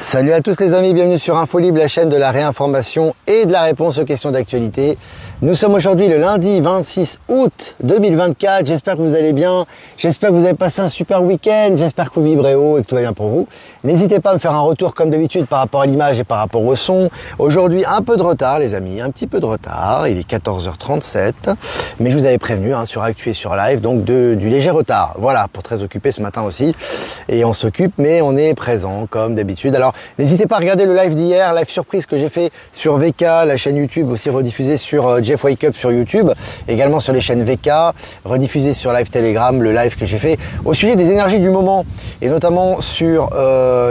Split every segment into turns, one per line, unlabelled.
Salut à tous les amis, bienvenue sur InfoLib, la chaîne de la réinformation et de la réponse aux questions d'actualité. Nous sommes aujourd'hui le lundi 26 août 2024, j'espère que vous allez bien, j'espère que vous avez passé un super week-end, j'espère que vous vibrez haut et que tout va bien pour vous. N'hésitez pas à me faire un retour comme d'habitude par rapport à l'image et par rapport au son. Aujourd'hui un peu de retard les amis, un petit peu de retard, il est 14h37, mais je vous avais prévenu sur Actu et sur Live, donc du léger retard. Voilà, pour très occupé ce matin aussi, et on s'occupe mais on est présent comme d'habitude. Alors n'hésitez pas à regarder le live d'hier, live surprise que j'ai fait sur VK, la chaîne YouTube aussi rediffusée sur Jeff Wake Up sur YouTube, également sur les chaînes VK, rediffusée sur Live Telegram, le live que j'ai fait au sujet des énergies du moment et notamment sur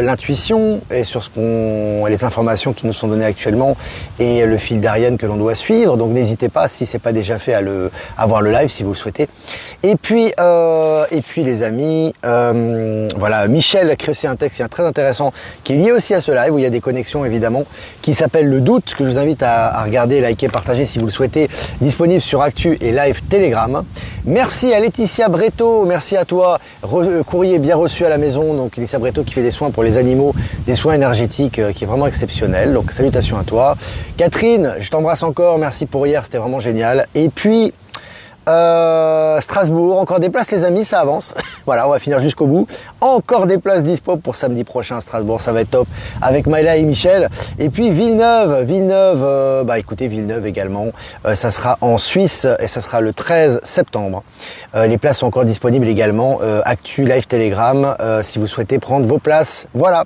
l'intuition et sur les informations qui nous sont données actuellement et le fil d'Ariane que l'on doit suivre. Donc n'hésitez pas si c'est pas déjà fait à voir le live si vous le souhaitez. Et puis les amis, voilà, Michel a créé aussi un texte très intéressant qui est lié aussi à ce live où il y a des connexions évidemment, qui s'appelle Le Doute, que je vous invite à regarder, liker, partager si vous le souhaitez, disponible sur Actu et Live Telegram. Merci à Laetitia Breto, merci à toi, courrier bien reçu à la maison, donc Laetitia Breto qui fait des soins pour les animaux, des soins énergétiques qui est vraiment exceptionnel, donc salutations à toi. Catherine, je t'embrasse encore, merci pour hier, c'était vraiment génial. Et puis Strasbourg, encore des places les amis, ça avance. Voilà, on va finir jusqu'au bout. Encore des places dispo pour samedi prochain à Strasbourg, ça va être top avec Maïla et Michel. Et puis Villeneuve, écoutez Villeneuve également, ça sera en Suisse et ça sera le 13 septembre. Les places sont encore disponibles également, Actu, Live Telegram, si vous souhaitez prendre vos places. Voilà.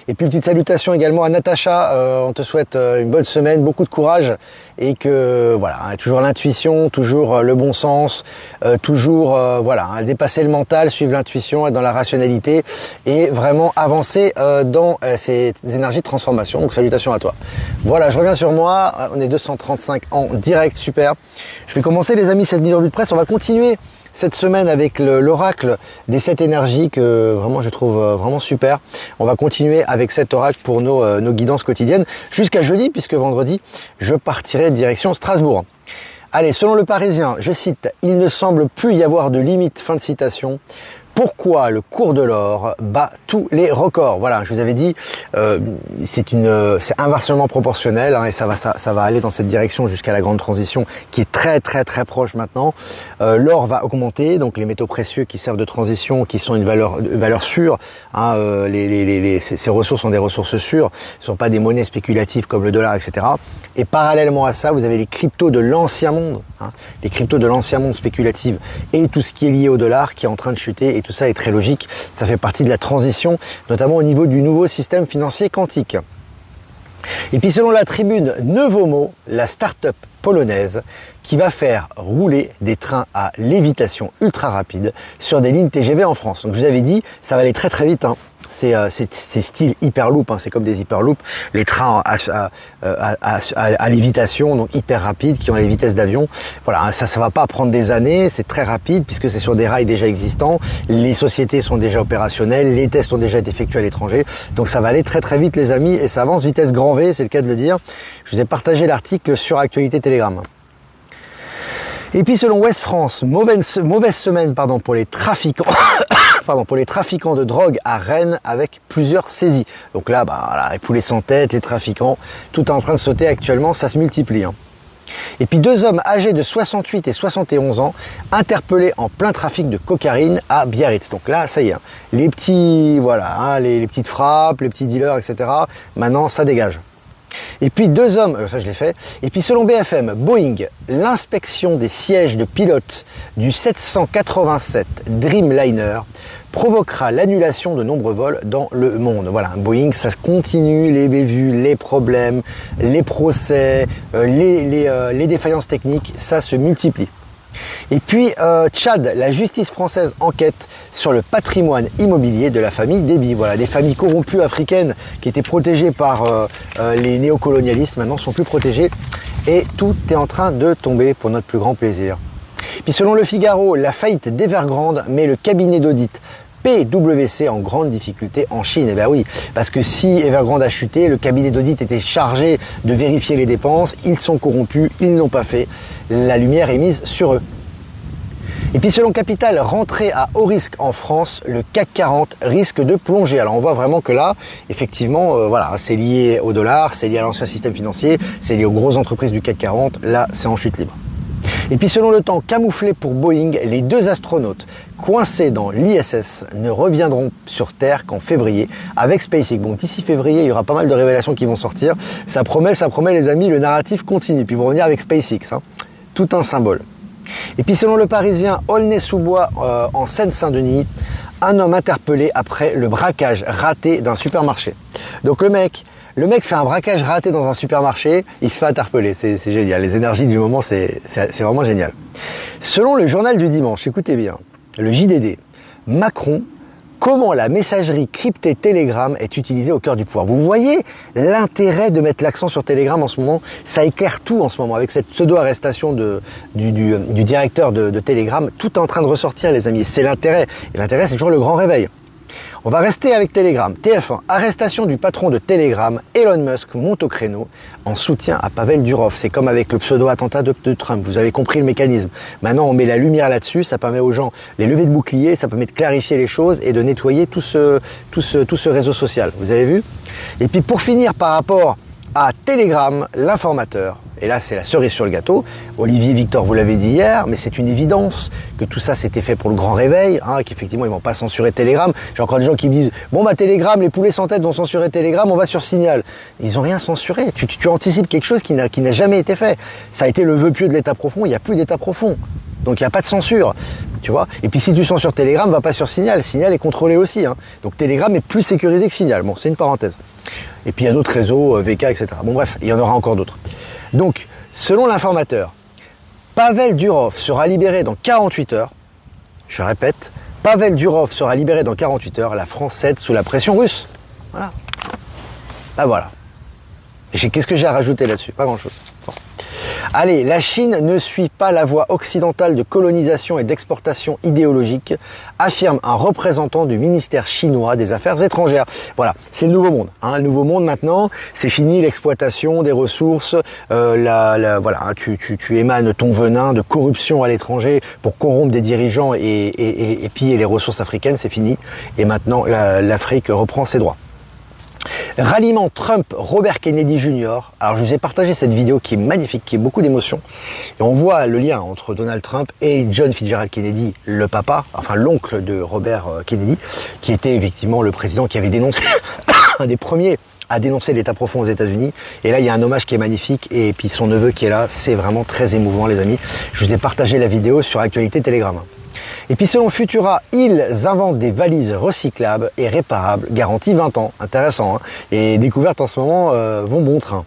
Et puis une petite salutation également à Natacha, on te souhaite une bonne semaine, beaucoup de courage et que voilà, toujours l'intuition, toujours le bon sens, toujours dépasser le mental, suivre l'intuition, être dans la rationalité et vraiment avancer dans ces énergies de transformation. Donc salutations à toi. Voilà, je reviens sur moi, on est 235 en direct, super. Je vais commencer les amis cette vidéo de presse, on va continuer cette semaine avec l'oracle des 7 énergies que vraiment je trouve vraiment super. On va continuer avec cet oracle pour nos guidances quotidiennes jusqu'à jeudi puisque vendredi je partirai direction Strasbourg. Allez, selon le Parisien, je cite, « Il ne semble plus y avoir de limite », fin de citation. Pourquoi le cours de l'or bat tous les records? Voilà, je vous avais dit, c'est inversement proportionnel et ça va aller dans cette direction jusqu'à la grande transition qui est très proche maintenant. L'or va augmenter, donc les métaux précieux qui servent de transition, qui sont une valeur sûre. Ces ressources sont des ressources sûres, ce ne sont pas des monnaies spéculatives comme le dollar, etc. Et parallèlement à ça, vous avez les cryptos de l'ancien monde, les cryptos de l'ancien monde spéculatif et tout ce qui est lié au dollar qui est en train de chuter. Et tout ça est très logique, ça fait partie de la transition, notamment au niveau du nouveau système financier quantique. Et puis selon la tribune Nevomo, la start-up polonaise qui va faire rouler des trains à lévitation ultra rapide sur des lignes TGV en France. Donc je vous avais dit, ça va aller très vite. C'est style hyperloop, c'est comme des hyperloops, les trains à lévitation, donc hyper rapides, qui ont les vitesses d'avion. Voilà, ça va pas prendre des années, c'est très rapide puisque c'est sur des rails déjà existants, les sociétés sont déjà opérationnelles, les tests ont déjà été effectués à l'étranger, donc ça va aller très vite les amis et ça avance vitesse grand V, c'est le cas de le dire. Je vous ai partagé l'article sur Actualité Telegram. Et puis selon Ouest France, mauvaise semaine pour les trafiquants. Pour les trafiquants de drogue à Rennes avec plusieurs saisies. Donc là, les poulets sans tête, les trafiquants, tout est en train de sauter actuellement, ça se multiplie. Et puis 2 hommes âgés de 68 et 71 ans interpellés en plein trafic de cocaïne à Biarritz. Donc là, ça y est, les petits, les petites frappes, les petits dealers, etc. Maintenant, ça dégage. Et puis 2 hommes, ça je l'ai fait, et puis selon BFM, Boeing, l'inspection des sièges de pilotes du 787 Dreamliner provoquera l'annulation de nombreux vols dans le monde. Voilà, Boeing, ça continue, les bévues, les problèmes, les procès, les défaillances techniques, ça se multiplie. Et puis Tchad, la justice française enquête sur le patrimoine immobilier de la famille Déby. Voilà, des familles corrompues africaines qui étaient protégées par les néocolonialistes, maintenant sont plus protégées et tout est en train de tomber pour notre plus grand plaisir. Puis selon Le Figaro, la faillite d'Evergrande met le cabinet d'audit PwC en grande difficulté en Chine. Eh bien oui, parce que si Evergrande a chuté, le cabinet d'audit était chargé de vérifier les dépenses, ils sont corrompus, ils ne l'ont pas fait, la lumière est mise sur eux. Et puis selon Capital, rentrée à haut risque en France, le CAC 40 risque de plonger. Alors on voit vraiment que là, effectivement, voilà, c'est lié au dollar, c'est lié à l'ancien système financier, c'est lié aux grosses entreprises du CAC 40, là c'est en chute libre. Et puis selon le temps, camouflé pour Boeing, les 2 astronautes coincés dans l'ISS ne reviendront sur Terre qu'en février avec SpaceX. Bon, d'ici février, il y aura pas mal de révélations qui vont sortir. Ça promet les amis, le narratif continue. Puis ils vont revenir avec SpaceX, hein. Tout un symbole. Et puis selon le Parisien, Aulnay-sous-Bois en Seine-Saint-Denis, un homme interpellé après le braquage raté d'un supermarché. Donc le mec fait un braquage raté dans un supermarché, il se fait interpeller. C'est génial. Les énergies du moment, c'est vraiment génial. Selon le journal du dimanche, écoutez bien, le JDD, Macron, comment la messagerie cryptée Telegram est utilisée au cœur du pouvoir. Vous voyez l'intérêt de mettre l'accent sur Telegram en ce moment. Ça éclaire tout en ce moment avec cette pseudo-arrestation du directeur de Telegram. Tout est en train de ressortir, les amis. C'est l'intérêt. Et l'intérêt, c'est toujours le grand réveil. On va rester avec Telegram. TF1, arrestation du patron de Telegram, Elon Musk monte au créneau en soutien à Pavel Durov. C'est comme avec le pseudo-attentat de Trump. Vous avez compris le mécanisme. Maintenant, on met la lumière là-dessus. Ça permet aux gens les lever de bouclier. Ça permet de clarifier les choses et de nettoyer tout ce réseau social. Vous avez vu? Et puis pour finir, par rapport à Telegram, l'informateur, et là c'est la cerise sur le gâteau, Olivier Victor vous l'avez dit hier, mais c'est une évidence que tout ça c'était fait pour le grand réveil, hein, qu'effectivement ils vont pas censurer Telegram. J'ai encore des gens qui me disent, bon bah Telegram, les poulets sans tête vont censurer Telegram, on va sur Signal. Ils ont rien censuré, tu anticipes quelque chose qui n'a jamais été fait. Ça a été le vœu pieux de l'état profond, il n'y a plus d'état profond. Donc il n'y a pas de censure, tu vois. Et puis si tu censures Telegram, va pas sur Signal. Signal est contrôlé aussi, hein. Donc Telegram est plus sécurisé que Signal. Bon, c'est une parenthèse. Et puis il y a d'autres réseaux, VK, etc. Bon bref, il y en aura encore d'autres. Donc, selon l'informateur, Pavel Durov sera libéré dans 48 heures. Je répète, Pavel Durov sera libéré dans 48 heures. La France cède sous la pression russe. Voilà. Ah voilà. Qu'est-ce que j'ai à rajouter là-dessus? Pas grand-chose. Bon. Allez, la Chine ne suit pas la voie occidentale de colonisation et d'exportation idéologique, affirme un représentant du ministère chinois des Affaires étrangères. Voilà, c'est le nouveau monde. Hein, le nouveau monde maintenant, c'est fini l'exploitation des ressources, voilà, hein, tu émanes ton venin de corruption à l'étranger pour corrompre des dirigeants et piller les ressources africaines, c'est fini. Et maintenant, l'Afrique reprend ses droits. Ralliement Trump-Robert Kennedy Jr. Alors je vous ai partagé cette vidéo qui est magnifique, qui est beaucoup d'émotions. Et on voit le lien entre Donald Trump et John Fitzgerald Kennedy, le papa, enfin l'oncle de Robert Kennedy, qui était effectivement le président qui avait dénoncé, un des premiers à dénoncer l'état profond aux États-Unis. Et là, il y a un hommage qui est magnifique. Et puis son neveu qui est là, c'est vraiment très émouvant, les amis. Je vous ai partagé la vidéo sur Actualité Telegram. Et puis selon Futura, ils inventent des valises recyclables et réparables, garantie 20 ans. Intéressant, hein. Et découvertes en ce moment vont bon train.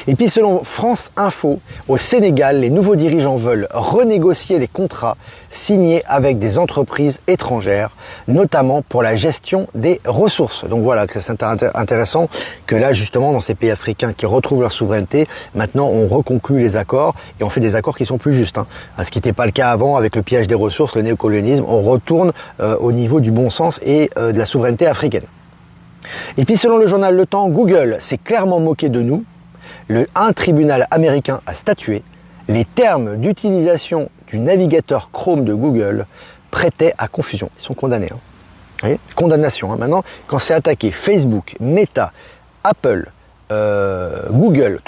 Et puis selon France Info, au Sénégal, les nouveaux dirigeants veulent renégocier les contrats signés avec des entreprises étrangères, notamment pour la gestion des ressources. Donc voilà, c'est intéressant que là justement dans ces pays africains qui retrouvent leur souveraineté, maintenant on reconclut les accords et on fait des accords qui sont plus justes. Hein. Ce qui n'était pas le cas avant avec le pillage des ressources, le néocolonialisme, on retourne au niveau du bon sens et de la souveraineté africaine. Et puis selon le journal Le Temps, Google s'est clairement moqué de nous. Un tribunal américain a statué, les termes d'utilisation du navigateur Chrome de Google prêtaient à confusion. Ils sont condamnés. Hein. Vous voyez, condamnation. Hein. Maintenant, quand c'est attaqué Facebook, Meta, Apple, Google,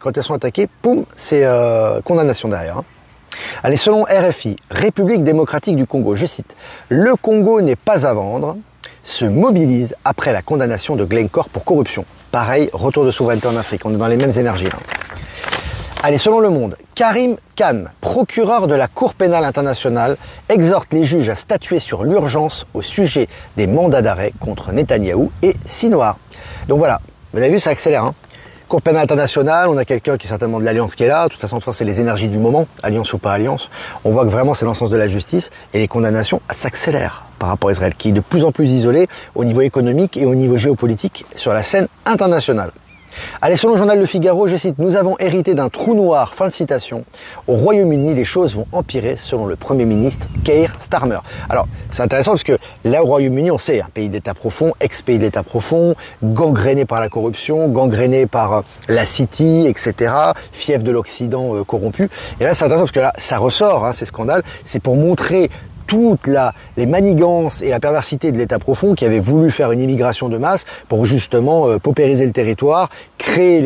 quand elles sont attaquées, poum, c'est condamnation derrière. Hein. Allez, selon RFI, République démocratique du Congo, je cite, le Congo n'est pas à vendre, se mobilise après la condamnation de Glencore pour corruption. Pareil, retour de souveraineté en Afrique. On est dans les mêmes énergies là. Allez, selon Le Monde, Karim Khan, procureur de la Cour pénale internationale, exhorte les juges à statuer sur l'urgence au sujet des mandats d'arrêt contre Netanyahou et Sinoir. Donc voilà, vous avez vu, ça accélère. Hein. Cour pénale internationale, on a quelqu'un qui est certainement de l'Alliance qui est là. De toute façon, c'est les énergies du moment, alliance ou pas alliance. On voit que vraiment c'est dans le sens de la justice et les condamnations s'accélèrent par rapport à Israël, qui est de plus en plus isolé au niveau économique et au niveau géopolitique sur la scène internationale. Allez, selon le journal Le Figaro, je cite, « Nous avons hérité d'un trou noir », fin de citation. Au Royaume-Uni, les choses vont empirer selon le Premier ministre Keir Starmer. Alors, c'est intéressant parce que là, au Royaume-Uni, on sait, un pays d'État profond, ex-pays d'État profond, gangréné par la corruption, gangréné par la City, etc., fief de l'Occident corrompu. Et là, c'est intéressant parce que là, ça ressort, hein, ces scandales, c'est pour montrer toutes les manigances et la perversité de l'État profond qui avait voulu faire une immigration de masse pour justement paupériser le territoire, créer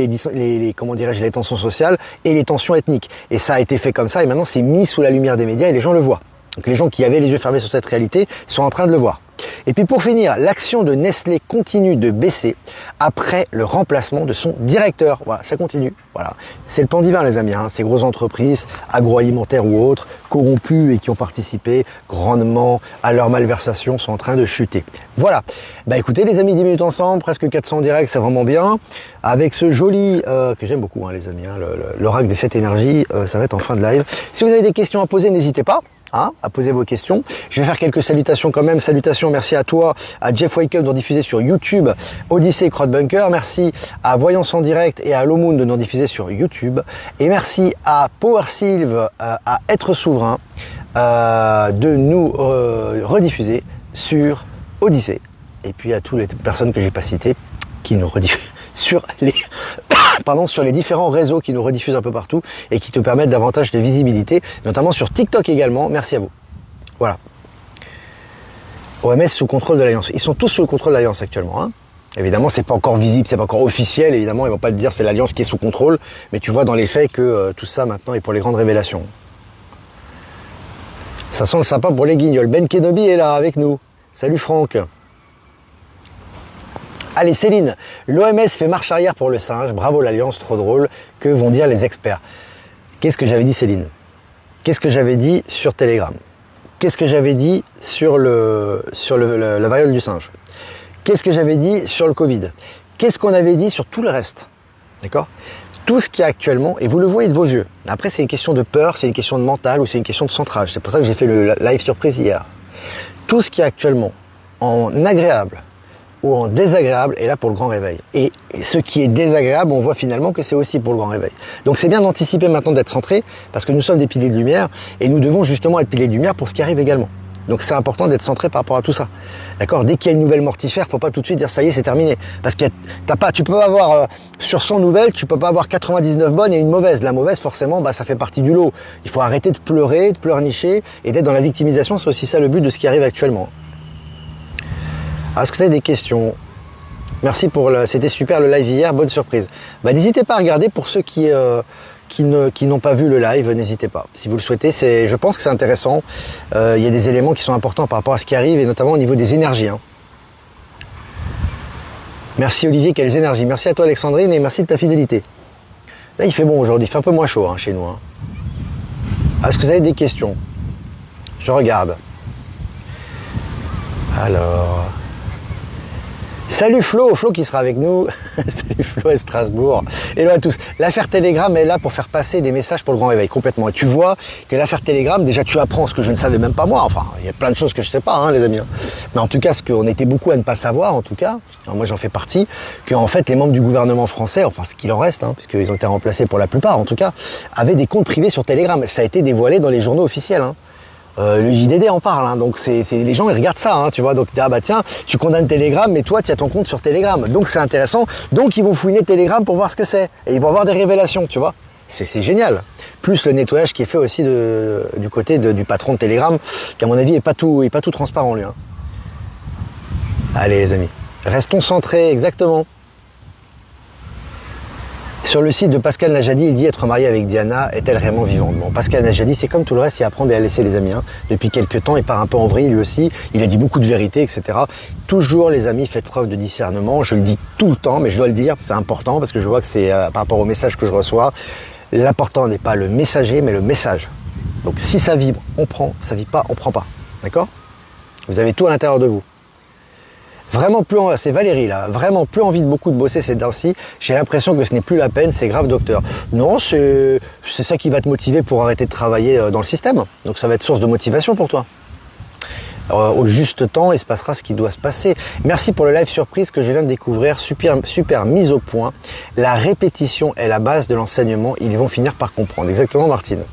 comment dirais-je, les tensions sociales et les tensions ethniques. Et ça a été fait comme ça et maintenant c'est mis sous la lumière des médias et les gens le voient. Donc les gens qui avaient les yeux fermés sur cette réalité sont en train de le voir. Et puis pour finir, l'action de Nestlé continue de baisser après le remplacement de son directeur. Voilà, ça continue. Voilà, c'est le pan d'hiver les amis, hein. Ces grosses entreprises agroalimentaires ou autres, corrompues et qui ont participé grandement à leur malversation sont en train de chuter. Voilà, bah écoutez les amis, 10 minutes ensemble, presque 400 directs, c'est vraiment bien. Avec ce joli, que j'aime beaucoup hein, les amis, hein, l'oracle des 7 énergies, ça va être en fin de live. Si vous avez des questions à poser, n'hésitez pas. Hein, à poser vos questions. Je vais faire quelques salutations quand même. Salutations, merci à toi, à Jeff Wake Up de nous diffuser sur YouTube, Odyssey et Crowd Bunker. Merci à Voyance en direct et à Low Moon de nous diffuser sur YouTube. Et merci à Power Sylve, à Être Souverain, de nous rediffuser sur Odyssey. Et puis à toutes les personnes que j'ai pas citées qui nous rediffusent sur les différents réseaux qui nous rediffusent un peu partout et qui te permettent davantage de visibilité, notamment sur TikTok également. Merci à vous. Voilà. OMS sous contrôle de l'Alliance. Ils sont tous sous le contrôle de l'Alliance actuellement. Hein. Évidemment, c'est pas encore visible, c'est pas encore officiel. Évidemment, ils vont pas te dire c'est l'Alliance qui est sous contrôle, mais tu vois dans les faits que tout ça maintenant est pour les grandes révélations. Ça sent le sympa pour les guignols. Ben Kenobi est là avec nous. Salut Franck. Allez Céline, l'OMS fait marche arrière pour le singe, bravo l'Alliance, trop drôle, que vont dire les experts? Qu'est-ce que j'avais dit Céline? Qu'est-ce que j'avais dit sur Telegram? Qu'est-ce que j'avais dit sur la variole du singe? Qu'est-ce que j'avais dit sur le Covid? Qu'est-ce qu'on avait dit sur tout le reste? D'accord? Tout ce qu'il y a actuellement, et vous le voyez de vos yeux. Après c'est une question de peur, c'est une question de mental ou c'est une question de centrage. C'est pour ça que j'ai fait le live surprise hier. Tout ce qui est actuellement en agréable ou en désagréable est là pour le grand réveil. Et ce qui est désagréable, on voit finalement que c'est aussi pour le grand réveil. Donc c'est bien d'anticiper maintenant d'être centré, parce que nous sommes des piliers de lumière, et nous devons justement être piliers de lumière pour ce qui arrive également. Donc c'est important d'être centré par rapport à tout ça. D'accord? Dès qu'il y a une nouvelle mortifère, faut pas tout de suite dire ça y est, c'est terminé. Parce que tu peux pas avoir, sur 100 nouvelles, tu peux pas avoir 99 bonnes et une mauvaise. La mauvaise, forcément, ça fait partie du lot. Il faut arrêter de pleurer, de pleurnicher, et d'être dans la victimisation, c'est aussi ça le but de ce qui arrive actuellement. Est-ce que vous avez des questions? Merci c'était super le live hier, bonne surprise. N'hésitez pas à regarder pour ceux qui n'ont pas vu le live, n'hésitez pas. Si vous le souhaitez, je pense que c'est intéressant. Il y a des éléments qui sont importants par rapport à ce qui arrive et notamment au niveau des énergies. Hein. Merci Olivier, quelles énergies. Merci à toi Alexandrine et merci de ta fidélité. Là il fait bon aujourd'hui, il fait un peu moins chaud hein, chez nous. Hein. Est-ce que vous avez des questions? Je regarde. Alors... Salut Flo qui sera avec nous. Salut Flo à Strasbourg. Hello à tous. L'affaire Telegram est là pour faire passer des messages pour le grand réveil, complètement. Et tu vois que l'affaire Telegram, déjà tu apprends ce que je ne savais même pas moi. Enfin, il y a plein de choses que je ne sais pas, hein, les amis. Mais en tout cas, ce qu'on était beaucoup à ne pas savoir, en tout cas, alors moi j'en fais partie, qu'en fait les membres du gouvernement français, enfin ce qu'il en reste, hein, puisqu'ils ont été remplacés pour la plupart en tout cas, avaient des comptes privés sur Telegram. Ça a été dévoilé dans les journaux officiels. Hein. Le JDD en parle, hein, donc les gens ils regardent ça, hein, tu vois, donc ils disent, ah bah tiens, tu condamnes Telegram, mais toi tu as ton compte sur Telegram, donc c'est intéressant, donc ils vont fouiner Telegram pour voir ce que c'est, et ils vont avoir des révélations, tu vois, c'est génial. Plus le nettoyage qui est fait aussi du côté du patron de Telegram, qui à mon avis est pas tout transparent lui. Hein. Allez les amis, restons centrés, exactement. Sur le site de Pascal Najadi, il dit être marié avec Diana, est-elle réellement vivante? Bon, Pascal Najadi, c'est comme tout le reste, il apprend à laisser les amis. Hein. Depuis quelques temps, il part un peu en vrille lui aussi, il a dit beaucoup de vérités, etc. Toujours les amis, faites preuve de discernement, je le dis tout le temps, mais je dois le dire, c'est important parce que je vois que c'est par rapport au message que je reçois, l'important n'est pas le messager, mais le message. Donc si ça vibre, on prend, ça vibre pas, on prend pas. D'accord? Vous avez tout à l'intérieur de vous. Vraiment plus, c'est Valérie là, vraiment plus envie de beaucoup de bosser ces temps-ci, j'ai l'impression que ce n'est plus la peine, c'est grave docteur. Non, c'est ça qui va te motiver pour arrêter de travailler dans le système, donc ça va être source de motivation pour toi. au juste temps, il se passera ce qui doit se passer. Merci pour le live surprise que je viens de découvrir. Super mise au point. La répétition est la base de l'enseignement. Ils vont finir par comprendre. Exactement, Martine.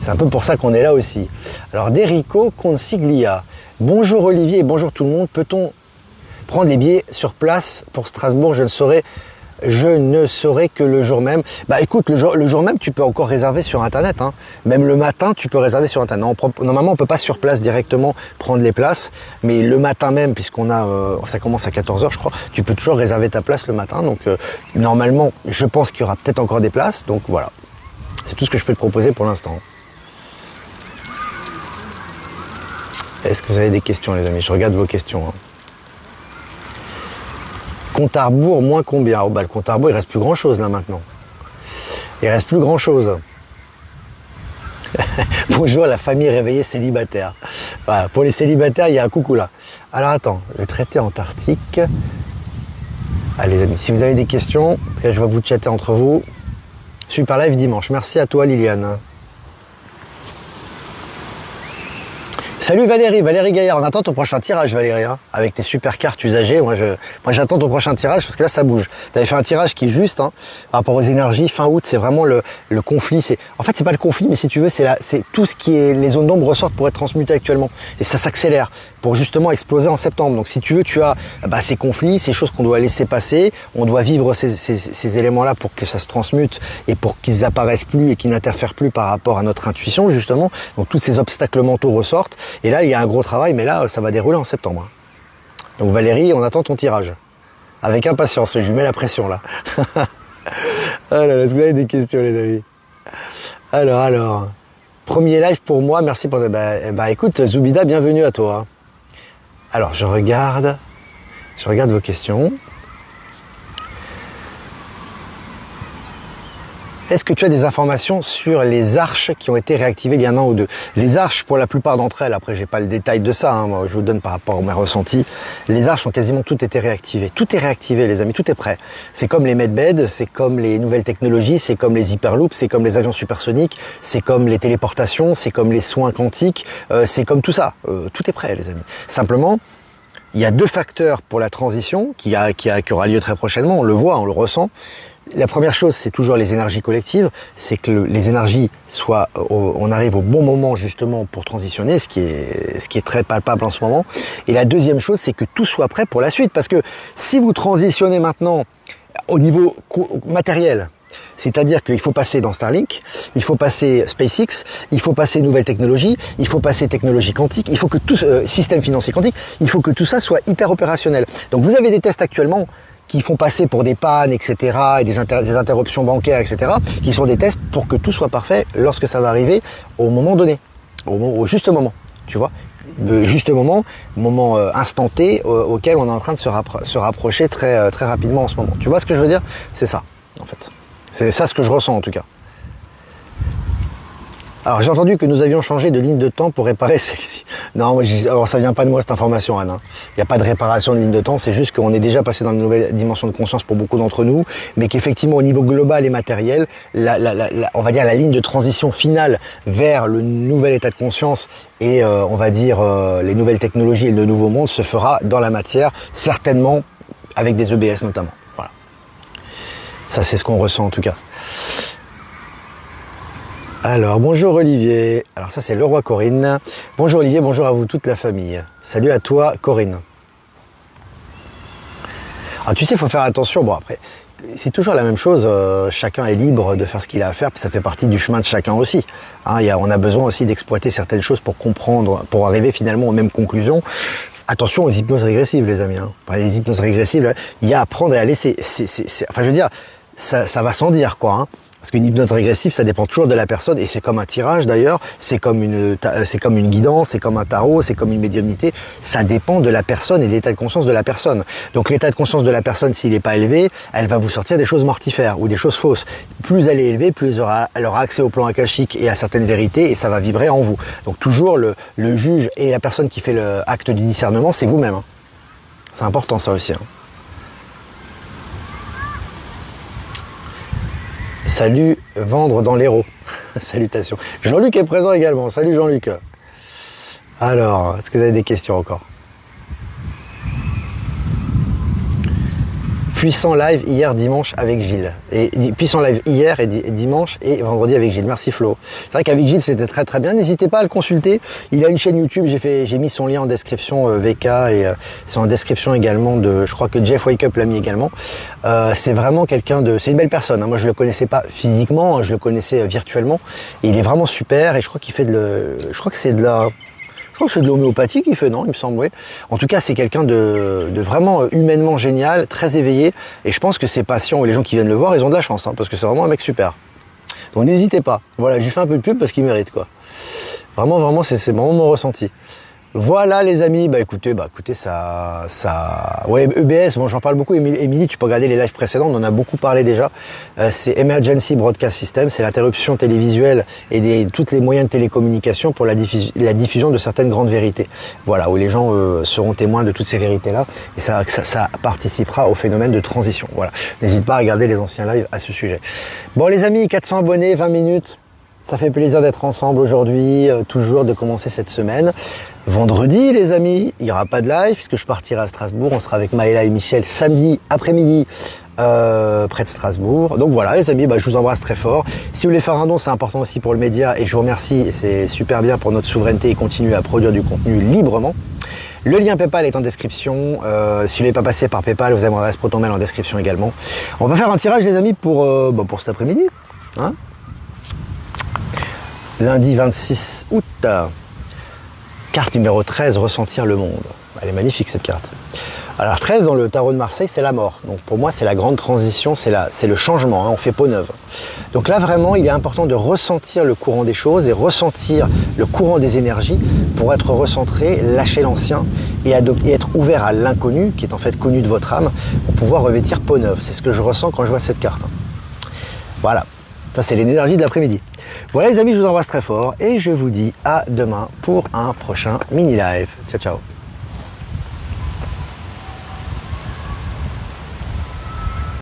C'est un peu pour ça qu'on est là aussi. Alors, Derico Consiglia. Bonjour Olivier et bonjour tout le monde. Peut-on prendre les billets sur place pour Strasbourg? Je ne saurais que le jour même. Bah écoute, le jour même, tu peux encore réserver sur Internet. Hein. Même le matin, tu peux réserver sur Internet. Normalement, on peut pas sur place directement prendre les places. Mais le matin même, puisqu'on a, ça commence à 14 h, je crois, tu peux toujours réserver ta place le matin. Donc normalement, je pense qu'il y aura peut-être encore des places. Donc voilà. C'est tout ce que je peux te proposer pour l'instant. Est-ce que vous avez des questions, les amis? Je regarde vos questions. Hein. Compte à rebours, moins combien? Oh bah le compte à rebours, il reste plus grand chose là maintenant. Il reste plus grand chose. Bonjour la famille réveillée célibataire. Voilà, pour les célibataires, il y a un coucou là. Alors attends, le traité antarctique. Allez les amis, si vous avez des questions, en tout cas je vais vous chatter entre vous. Super live dimanche. Merci à toi Liliane. Salut Valérie Gaillard, on attend ton prochain tirage Valérie, hein, avec tes super cartes usagées. Moi j'attends ton prochain tirage parce que là ça bouge. Tu avais fait un tirage qui est juste hein, par rapport aux énergies. Fin août, c'est vraiment le conflit. En fait, c'est pas le conflit, mais si tu veux, c'est tout ce qui est les zones d'ombre ressortent pour être transmutées actuellement. Et ça s'accélère pour justement exploser en septembre. Donc si tu veux, tu as ces conflits, ces choses qu'on doit laisser passer. On doit vivre ces éléments-là pour que ça se transmute et pour qu'ils apparaissent plus et qu'ils n'interfèrent plus par rapport à notre intuition justement. Donc tous ces obstacles mentaux ressortent. Et là, il y a un gros travail, mais là, ça va dérouler en septembre. Donc Valérie, on attend ton tirage. Avec impatience, je lui mets la pression là. Ah là là, est-ce que vous avez des questions les amis? Alors, premier live pour moi, merci pour... écoute, Zoubida, bienvenue à toi. Alors, je regarde vos questions. Est-ce que tu as des informations sur les arches qui ont été réactivées il y a un an ou deux? Les arches, pour la plupart d'entre elles, après j'ai pas le détail de ça, hein, moi, je vous donne par rapport à mes ressentis, les arches ont quasiment toutes été réactivées. Tout est réactivé les amis, tout est prêt. C'est comme les medbeds, c'est comme les nouvelles technologies, c'est comme les hyperloops, c'est comme les avions supersoniques, c'est comme les téléportations, c'est comme les soins quantiques, c'est comme tout ça. Tout est prêt les amis. Simplement, il y a deux facteurs pour la transition qui aura lieu très prochainement, on le voit, on le ressent. La première chose, c'est toujours les énergies collectives, c'est que les énergies on arrive au bon moment justement pour transitionner, ce qui est très palpable en ce moment. Et la deuxième chose, c'est que tout soit prêt pour la suite, parce que si vous transitionnez maintenant au niveau matériel, c'est-à-dire qu'il faut passer dans Starlink, il faut passer SpaceX, il faut passer nouvelles technologies, il faut passer technologie quantique, il faut que tout système financier quantique, il faut que tout ça soit hyper opérationnel. Donc vous avez des tests actuellement qui font passer pour des pannes, etc., et des interruptions bancaires, etc., qui sont des tests pour que tout soit parfait lorsque ça va arriver au moment donné, au juste moment, tu vois. Le juste moment instant T auquel on est en train de se rapprocher très rapidement en ce moment. Tu vois ce que je veux dire? C'est ça, en fait. C'est ça ce que je ressens en tout cas. Alors j'ai entendu que nous avions changé de ligne de temps pour réparer celle-ci. Non, alors ça vient pas de moi cette information Anne. Il n'y a pas de réparation de ligne de temps, c'est juste qu'on est déjà passé dans une nouvelle dimension de conscience pour beaucoup d'entre nous, mais qu'effectivement au niveau global et matériel, on va dire la ligne de transition finale vers le nouvel état de conscience et on va dire les nouvelles technologies et le nouveau monde se fera dans la matière, certainement avec des EBS notamment. Voilà. Ça c'est ce qu'on ressent en tout cas. Alors, bonjour Olivier. Alors ça, c'est le roi Corinne. Bonjour Olivier, bonjour à vous toute la famille. Salut à toi Corinne. Alors tu sais, il faut faire attention. Bon après, c'est toujours la même chose. Chacun est libre de faire ce qu'il a à faire. Puis ça fait partie du chemin de chacun aussi. Hein, on a besoin aussi d'exploiter certaines choses pour comprendre, pour arriver finalement aux mêmes conclusions. Attention aux hypnoses régressives les amis. Hein. Les hypnoses régressives, il y a à apprendre et à laisser. Enfin je veux dire, ça va sans dire quoi. Hein. Parce qu'une hypnose régressive, ça dépend toujours de la personne, et c'est comme un tirage d'ailleurs, c'est comme une guidance, c'est comme un tarot, c'est comme une médiumnité, ça dépend de la personne et de l'état de conscience de la personne. Donc l'état de conscience de la personne, s'il n'est pas élevé, elle va vous sortir des choses mortifères ou des choses fausses. Plus elle est élevée, plus elle aura accès au plan akashique et à certaines vérités, et ça va vibrer en vous. Donc toujours le juge et la personne qui fait l'acte du discernement, c'est vous-même. Hein. C'est important ça aussi. Hein. Salut, vendre dans l'héros. Salutations. Jean-Luc est présent également. Salut Jean-Luc. Alors, est-ce que vous avez des questions encore? Puissant live hier dimanche avec Gilles. Et puissant live hier et dimanche et vendredi avec Gilles. Merci Flo. C'est vrai qu'avec Gilles c'était très très bien. N'hésitez pas à le consulter. Il a une chaîne YouTube. J'ai mis son lien en description VK et c'est en description également de. Je crois que Jeff Wake Up l'a mis également. C'est vraiment quelqu'un de. C'est une belle personne. Hein. Moi je le connaissais pas physiquement, hein, je le connaissais virtuellement. Et il est vraiment super et je crois qu'il fait Je crois que c'est de la. Je crois que c'est de l'homéopathie qu'il fait, non? Il me semble, oui. En tout cas, c'est quelqu'un de vraiment humainement génial, très éveillé. Et je pense que ses patients ou les gens qui viennent le voir, ils ont de la chance, hein, parce que c'est vraiment un mec super. Donc n'hésitez pas. Voilà, je lui fais un peu de pub parce qu'il mérite, quoi. Vraiment, c'est vraiment mon ressenti. Voilà les amis, écoutez, ouais, EBS, bon j'en parle beaucoup, Émilie, tu peux regarder les lives précédents, on en a beaucoup parlé déjà, c'est Emergency Broadcast System, c'est l'interruption télévisuelle et toutes les moyens de télécommunication pour la diffusion de certaines grandes vérités. Voilà, où les gens seront témoins de toutes ces vérités-là, et ça participera au phénomène de transition. Voilà, n'hésite pas à regarder les anciens lives à ce sujet. Bon les amis, 400 abonnés, 20 minutes. Ça fait plaisir d'être ensemble aujourd'hui, toujours de commencer cette semaine. Vendredi, les amis, il n'y aura pas de live puisque je partirai à Strasbourg. On sera avec Maëla et Michel samedi après-midi près de Strasbourg. Donc voilà, les amis, je vous embrasse très fort. Si vous voulez faire un don, c'est important aussi pour le média et je vous remercie. C'est super bien pour notre souveraineté et continuer à produire du contenu librement. Le lien PayPal est en description. Si vous n'êtes pas passé par PayPal, vous avez mon adresse ProtonMail en description également. On va faire un tirage, les amis, pour cet après-midi. Hein, lundi 26 août, carte numéro 13, ressentir le monde. Elle est magnifique cette carte. Alors 13 dans le tarot de Marseille, c'est la mort. Donc pour moi, c'est la grande transition, c'est le changement, hein, on fait peau neuve. Donc là vraiment, il est important de ressentir le courant des choses et ressentir le courant des énergies pour être recentré, lâcher l'ancien et être ouvert à l'inconnu, qui est en fait connu de votre âme, pour pouvoir revêtir peau neuve. C'est ce que je ressens quand je vois cette carte. Voilà, ça c'est l'énergie de l'après-midi. Voilà les amis, je vous embrasse très fort et je vous dis à demain pour un prochain mini live. Ciao ciao.